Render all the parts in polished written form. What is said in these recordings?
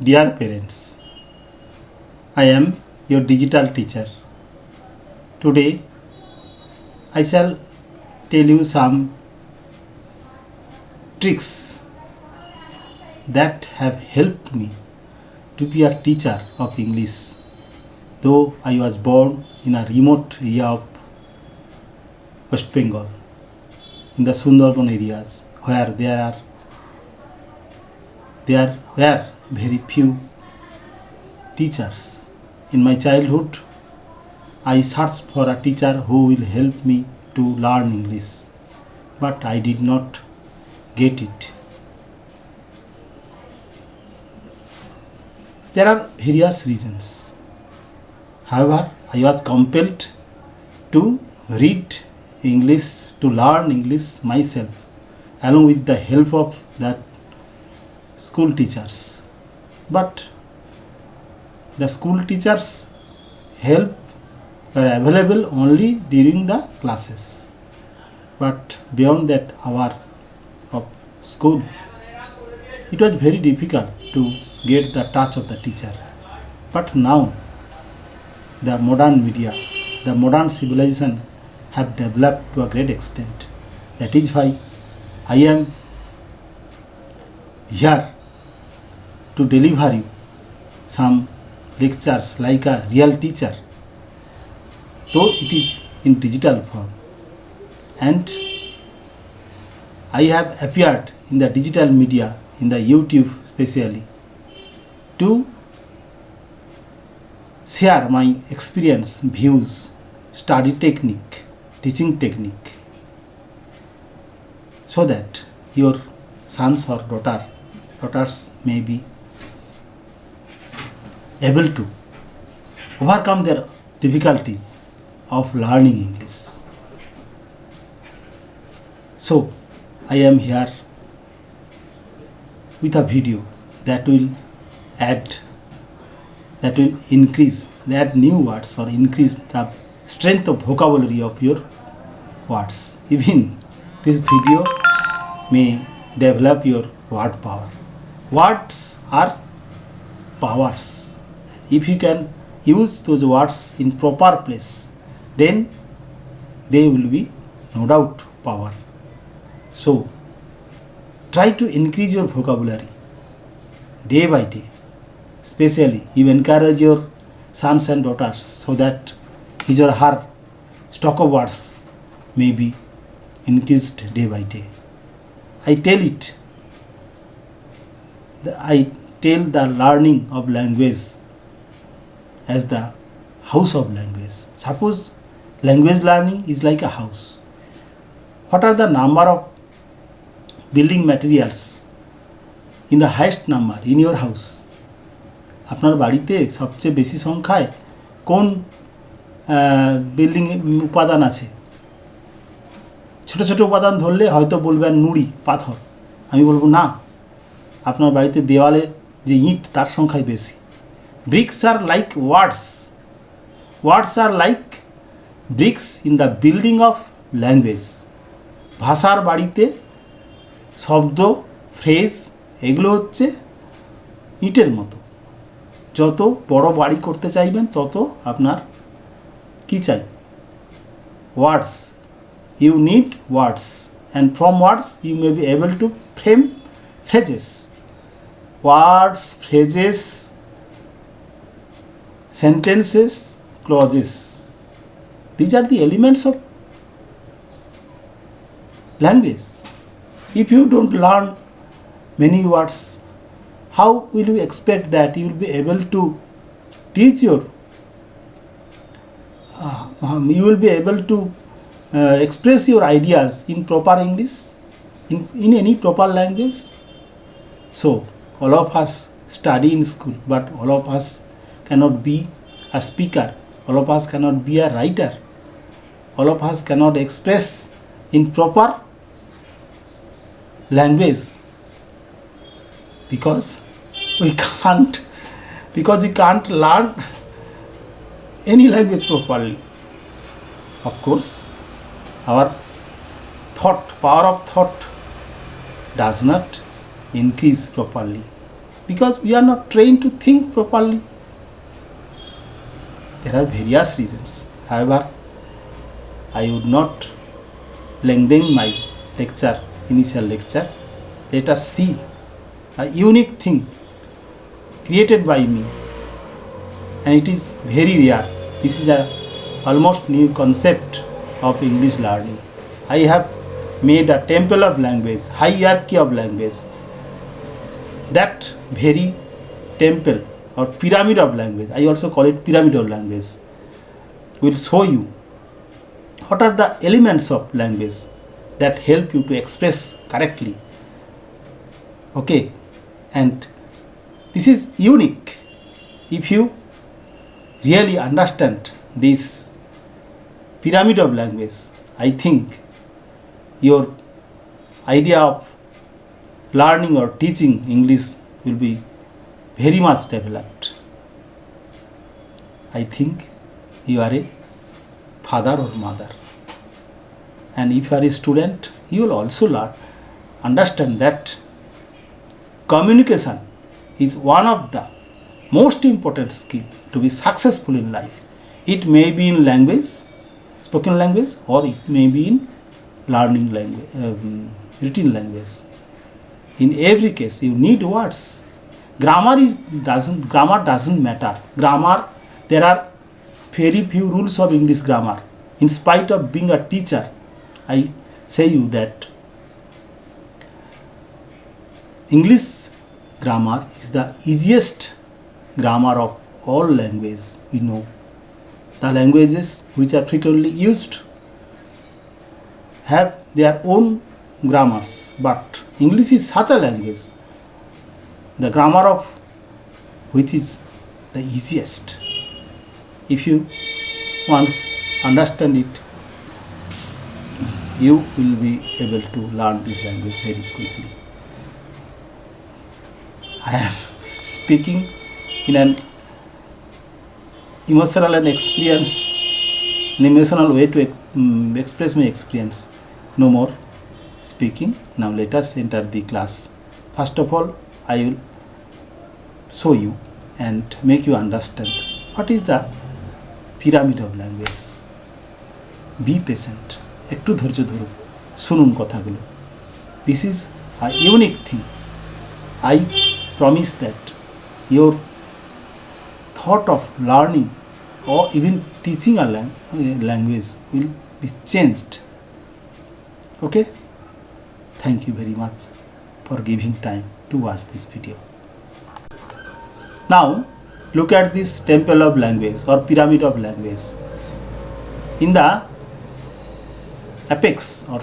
Dear parents, I am your digital teacher. Today I shall tell you some tricks that have helped me to be a teacher of English, though I was born in a remote area of West Bengal, in the Sundarban areas where there were very few teachers. In my childhood, I searched for a teacher who will help me to learn English, but I did not get it. There are various reasons. However, I was compelled to read English, to learn English myself, along with the help of that school teachers. But the school teachers' help were available only during the classes. But beyond that hour of school, it was very difficult to get the touch of the teacher. But now, the modern media, the modern civilization have developed to a great extent. That is why I am here to deliver you some lectures like a real teacher, though it is in digital form. And I have appeared in the digital media, in the YouTube especially, to share my experience, views, study technique, teaching technique, so that your sons or daughters may be able to overcome their difficulties of learning English. So, I am here with a video that will add new words or increase the strength of vocabulary of your words. Even this video may develop your word power. Words are powers. If you can use those words in proper place, then they will be no doubt power. So, try to increase your vocabulary day by day. Especially, you encourage your sons and daughters so that his or her stock of words may be increased day by day. I tell the learning of language as the house of language. Suppose language learning is like a house. What are the number of building materials in the highest number in your house? আপনার বাড়িতে সবচেয়ে বেশি সংখ্যায় কোন building উপাদান আছে? ছোট ছোট উপাদান ধরলে হয়তো বলবেন নুড়ি, পাথর। আমি বলবো না, আপনার বাড়িতে দেওয়ালে যে ইট তার সংখ্যাই বেশি। ব্রিক্স আর লাইক ওয়ার্ডস আর like bricks in the building of language. ভাষার বাড়িতে শব্দ, ফ্রেজ এগুলো হচ্ছে ইটের মতো। যত বড় বাড়ি করতে চাইবেন তত আপনার কি চাই? Words. You need words, and from words you may be able to frame phrases. Words, phrases, sentences, clauses. These are the elements of language. If you don't learn many words, how will you expect that you will be able to teach you will be able to express your ideas in proper English, in any proper language? So, all of us study in school, but all of us cannot be a speaker, all of us cannot be a writer, all of us cannot express in proper language because we can't learn any language properly. Of course, our power of thought does not increase properly. because we are not trained to think properly. There are various reasons. However, I would not lengthen my initial lecture. Let us see a unique thing created by me, and it is very rare. This is a almost new concept of English learning. I have made a temple of language, hierarchy of language. That very temple or pyramid of language, I also call it pyramid of language, will show you what are the elements of language that help you to express correctly. Okay, and this is unique. If you really understand this pyramid of language, I think your idea of learning or teaching English will be very much developed. I think you are a father or mother, and if you are a student, you will also understand that communication is one of the most important skill to be successful in life. It may be in language, spoken language, or it may be in learning language, written language. In every case, you need words. Grammar doesn't matter. Grammar, there are very few rules of English grammar. In spite of being a teacher, I say you that English grammar is the easiest grammar of all languages we know. The languages which are frequently used have their own grammars, but English is such a language, the grammar of which is the easiest. If you once understand it, you will be able to learn this language very quickly. I am speaking in an emotional way to express my experience. No more speaking. Now let us enter the class. First of all, I will show you and make you understand what is the pyramid of language. Be patient. একটু ধৈর্য ধরুন, শুনুন কথাগুলো. This is a unique thing. I promise that your thought of learning or even teaching a language will be changed. Okay? Thank you very much for giving time to watch this video. Now look at this temple of language or pyramid of language. In the apex or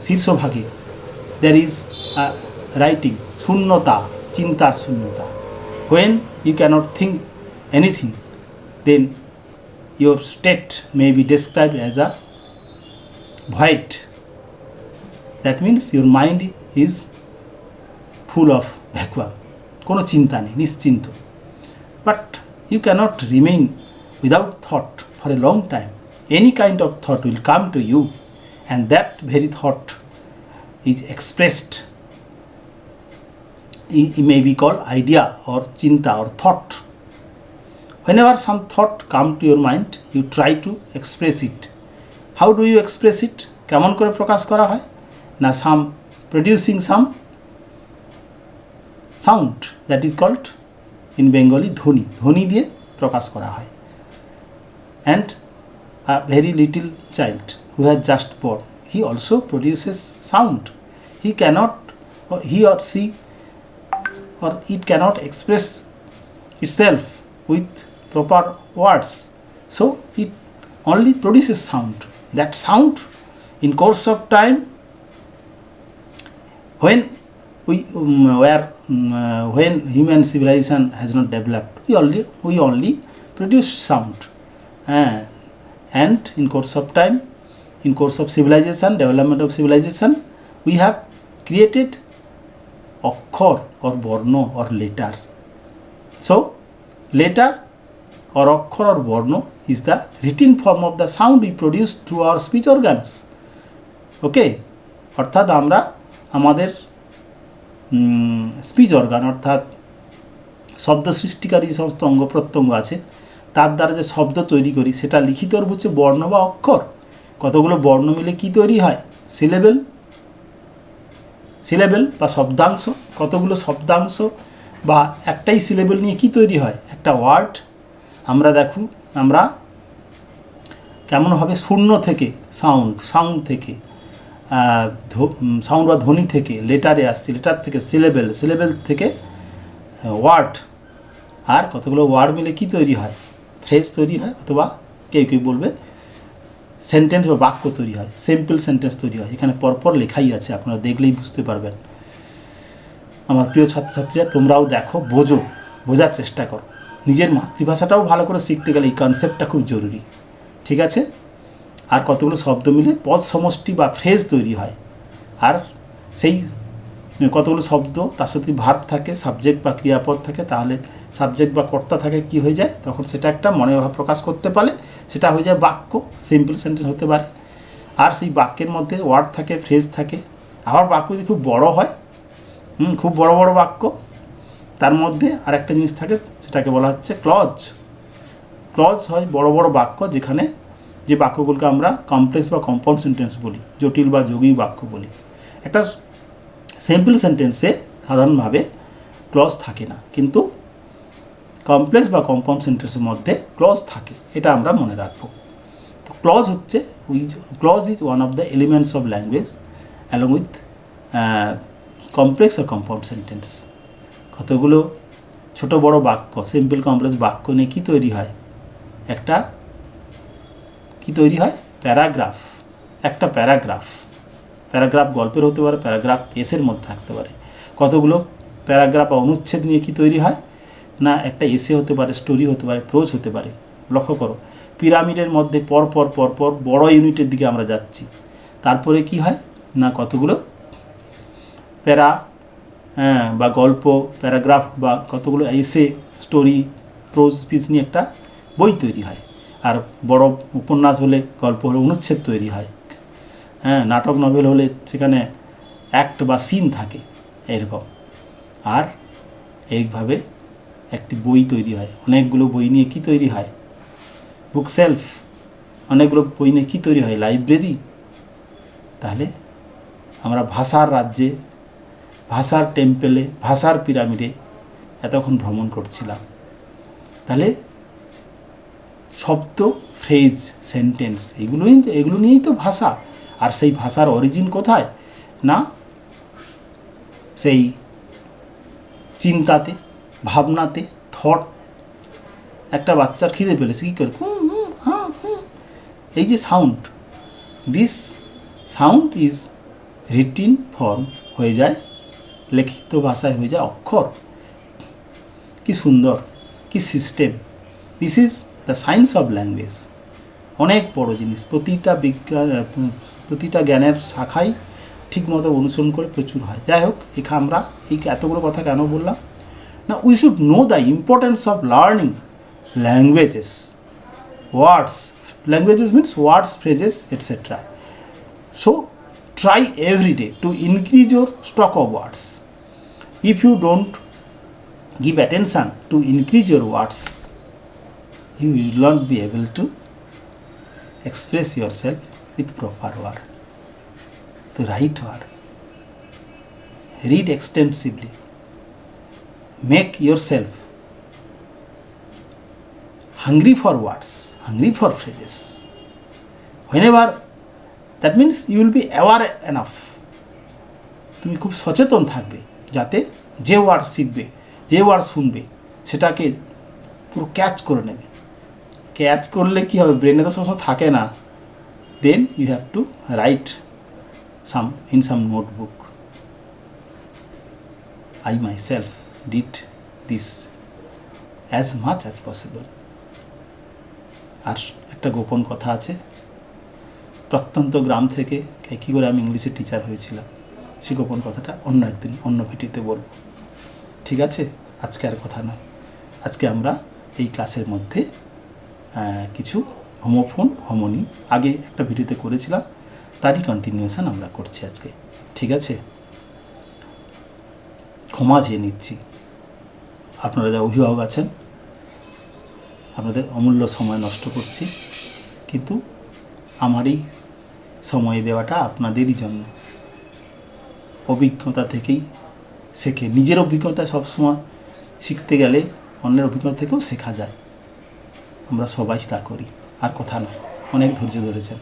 শীর্ষ ভাগে there is a writing শূন্যতা, চিন্তার শূন্যতা. When you cannot think anything, then your state may be described as a void. That means your mind is full of vacuum. কোনো চিন্তা নেই, নিশ্চিন্ত. But you cannot remain without thought for a long time. Any kind of thought will come to you, and that very thought is expressed. It may be called idea or chinta or thought. Whenever some thought come to your mind, you try to express it. How do you express it? কেমন করে প্রকাশ করা হয়? না, producing some sound, that is called in Bengali ধ্বনি. ধ্বনি দিয়ে প্রকাশ করা হয়. And a very little child who has just born, he also produces sound. He or she or it cannot express itself with proper words, so it only produces sound. That sound, in course of time, when human civilization has not developed, we only produce sound, and in course of time, in course of civilization, development of civilization, we have created অক্ষর or বর্ণ or letter. So letter or অক্ষর or বর্ণ is the written form of the sound we produce through our speech organs. Okay, অর্থাৎ আমরা আমাদের speech organ অর্থাৎ শব্দ সৃষ্টিকারী যে সমস্ত অঙ্গ প্রত্যঙ্গ আছে তার দ্বারা যে শব্দ তৈরি করি সেটা লিখিত রূপ হচ্ছে বর্ণ বা অক্ষর। কতগুলো বর্ণ মিলে কি তৈরি হয়? সিলেবেল, সিলেবেল বা শব্দাংশ। কতগুলো শব্দাংশ বা একটাই সিলেবেল নিয়ে কি তৈরি হয়? একটা ওয়ার্ড। আমরা কেমনভাবে শূন্য থেকে সাউন্ড থেকে সাউন্ড বা ধ্বনি থেকে লেটারে আসছে, লেটার থেকে সিলেবেল থেকে ওয়ার্ড। আর কতগুলো ওয়ার্ড মিলে কি তৈরি হয়? ফ্রেজ তৈরি হয়, অথবা কেউ বলবে সেন্টেন্স বা বাক্য তৈরি হয়, সিম্পল সেন্টেন্স তৈরি হয়। এখানে পরপর লেখাই আছে, আপনারা দেখলেই বুঝতে পারবেন। আমার প্রিয় ছাত্রছাত্রীরা, তোমরাও দেখো, বোঝার চেষ্টা করো। নিজের মাতৃভাষাটাও ভালো করে শিখতে গেলে এই কনসেপ্টটা খুব জরুরি, ঠিক আছে? আর কতগুলো শব্দ মিলে পদ সমষ্টি বা ফ্রেজ তৈরি হয়। আর সেই কতগুলো শব্দ তার সাথে ভার্ব থাকে, সাবজেক্ট বা ক্রিয়াপদ থাকে, তাহলে সাবজেক্ট বা কর্তা থাকে, কি হয়ে যায় তখন? সেটা একটা মনের ভাব প্রকাশ করতে পারলে সেটা হয়ে যায় বাক্য, সিম্পল সেন্টেন্স হতে পারে। আর সেই বাক্যের মধ্যে ওয়ার্ড থাকে, ফ্রেজ থাকে। আবার বাক্য যদি খুব বড় হয়, খুব বড় বড় বাক্য, তার মধ্যে আর একটা জিনিস থাকে, সেটাকে বলা হচ্ছে ক্লজ হয় বড় বড় বাক্য, যেখানে যে বাক্যগুলোকে আমরা কমপ্লেক্স বা কম্পাউন্ড সেন্টেন্স বলি, জটিল বা যৌগিক বাক্য বলি। একটা সিম্পল সেন্টেন্সে সাধারণভাবে ক্লজ থাকে না, কিন্তু কমপ্লেক্স বা কম্পাউন্ড সেন্টেন্সের মধ্যে ক্লজ থাকে, এটা আমরা মনে রাখবো। তো clause is one of the elements of language along with complex আর কম্পাউন্ড সেন্টেন্স। কতগুলো ছোট বড় বাক্য, সিম্পল কমপ্লেক্স বাক্য নিয়ে কি তৈরি হয়? প্যারাগ্রাফ। একটা প্যারাগ্রাফ গল্পের হতে পারে, প্যারাগ্রাফ এসের মধ্যে থাকতে পারে। কতগুলো প্যারাগ্রাফ বা অনুচ্ছেদ নিয়ে কি তৈরি হয়? না একটা এসে হতে পারে, স্টোরি হতে পারে, প্রোজ হতে পারে। লক্ষ্য করো, পিরামিডের মধ্যে পরপর বড় ইউনিটের দিকে আমরা যাচ্ছি। তারপরে কি হয় না কতগুলো বা গল্প, প্যারাগ্রাফ বা কতগুলো এসে, স্টোরি, প্রোজ পিস নিয়ে একটা বই তৈরি হয়। আর বড় উপন্যাস হলে, গল্প হলে অনুচ্ছেদ তৈরি হয়। নাটক নভেল হলে সেখানে অ্যাক্ট বা সিন থাকে, এরকম। আর এইভাবে একটি বই তৈরি হয়। অনেকগুলো বই নিয়ে কি তৈরি হয়? বুক সেলফ। অনেকগুলো বই নিয়ে কী তৈরি হয়? লাইব্রেরি। তাহলে আমরা ভাষার রাজ্যে, ভাষার টেম্পেলে, ভাষার পিরামিডে এতক্ষণ ভ্রমণ করছিলাম। তাহলে শব্দ, ফ্রেজ, সেন্টেন্স এগুলো নিয়েই তো ভাষা। আর সেই ভাষার অরিজিন কোথায়? না সেই চিন্তাতে, ভাবনাতে, থট। একটা বাচ্চার খিদে পেলেছে, কী করে? এই যে sound, this sound is written form হয়ে যায়, লিখিত ভাষায় হয়ে যায় অক্ষর। কি সুন্দর, কি system! This is the science of language. অনেক বড় জিনিস। প্রতিটা জ্ঞানের শাখাই ঠিকমতো অনুসরণ করে প্রচুর হয়। যাই হোক, আমরা এই এতগুলো কথা কেন বললাম না? We should know the importance of learning languages. Languages means words, phrases, etc. So try every day to increase your stock of words. If you don't give attention to increase your words, you will not be able to express yourself with proper word, the right word. Read extensively. Make yourself hungry for words, hungry for phrases. Whenever, that means you will be aware enough. তুমি খুব সচেতন থাকবে, যাতে যে word শিখবে, যে word শুনবে, সেটাকে পুরো ক্যাচ করে নেবে। ক্যাচ করলে কি হবে? ব্রেনে তো সবসময় থাকে না। Then you have to write in some notebook. I myself did this as much as possible. আর একটা গোপন কথা আছে, প্রত্যন্ত গ্রাম থেকে কী করে আমি ইংলিশের টিচার হয়েছিলাম, সেই গোপন কথাটা অন্য একদিন অন্য ভিডিওতে বলবো, ঠিক আছে? আজকে আর কথা নয়। আজকে আমরা এই ক্লাসের মধ্যে কিছু হোমোফোন, হোমোনি আগে একটা ভিডিওতে করেছিলাম, তারই কন্টিনিউশন আমরা করছি আজকে, ঠিক আছে? ক্ষমা চেয়ে নিচ্ছি। আপনারা যা অভিভাবক আছেন, আপনাদের অমূল্য সময় নষ্ট করছি, কিন্তু আমারই সময় দেওয়াটা আপনাদেরই জন্য। অভিজ্ঞতা থেকেই শেখে। নিজের অভিজ্ঞতা সবসময় শিখতে গেলে অন্যের অভিজ্ঞতা থেকেও শেখা যায়। আমরা সবাই তা করি। আর কথা নয়, অনেক ধৈর্য ধরেছেন।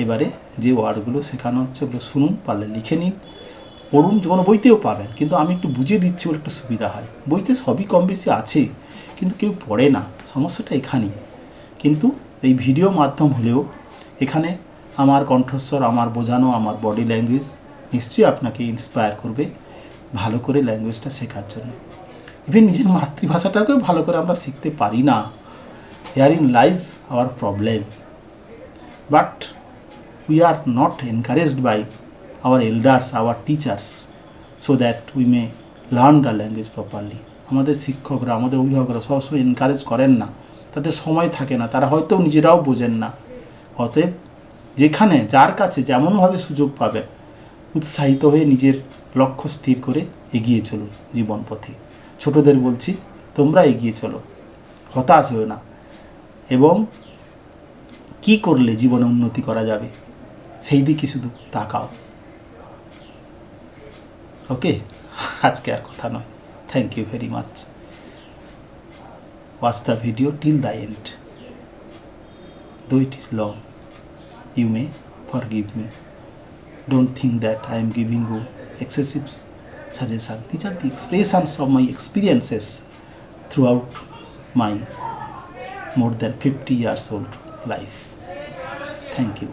এবারে যে ওয়ার্ডগুলো শেখানো হচ্ছে ওগুলো শুনুন, পারলে লিখে নিন, পড়ুন, যে কোনো বইতেও পাবেন, কিন্তু আমি একটু বুঝিয়ে দিচ্ছি বলে একটু সুবিধা হয়। বইতে সবই কম বেশি আছে, কিন্তু কেউ পড়ে না, সমস্যাটা এখানেই। কিন্তু এই ভিডিও মাধ্যম হলেও এখানে আমার কণ্ঠস্বর, আমার বোঝানো, আমার বডি ল্যাঙ্গুয়েজ নিশ্চয়ই আপনাকে ইন্সপায়ার করবে ভালো করে ল্যাঙ্গুয়েজটা শেখার জন্য। ইভেন নিজের মাতৃভাষাটাকেও ভালো করে আমরা শিখতে পারি না। Herein lies our problem, but we are not encouraged by our elders, our teachers, so that we may learn the language properly. আমাদের শিক্ষকরা, আমাদের অভিভাবকরা সবসময় এনকারেজ করেন না, তাদের সময় থাকে না, তারা হয়তো নিজেরাও বোঝেন না। অতএব যেখানে যার কাছে যেমনভাবে সুযোগ পাবেন, উৎসাহিত হয়ে নিজের লক্ষ্য স্থির করে এগিয়ে চলুন জীবন পথে। ছোটদের বলছি, তোমরা এগিয়ে চলো, হতাশ হও না, এবং কি করলে জীবনে উন্নতি করা যাবে সেই দিকে শুধু তাকাও। ওকে, আজকে আর কথা নয়। Thank you very much. Watch the video till the end, though it is long. You may forgive me. Don't think that I am giving you excessive suggestion. These are the expressions of my experiences throughout my more than 50 years old life. Thank you.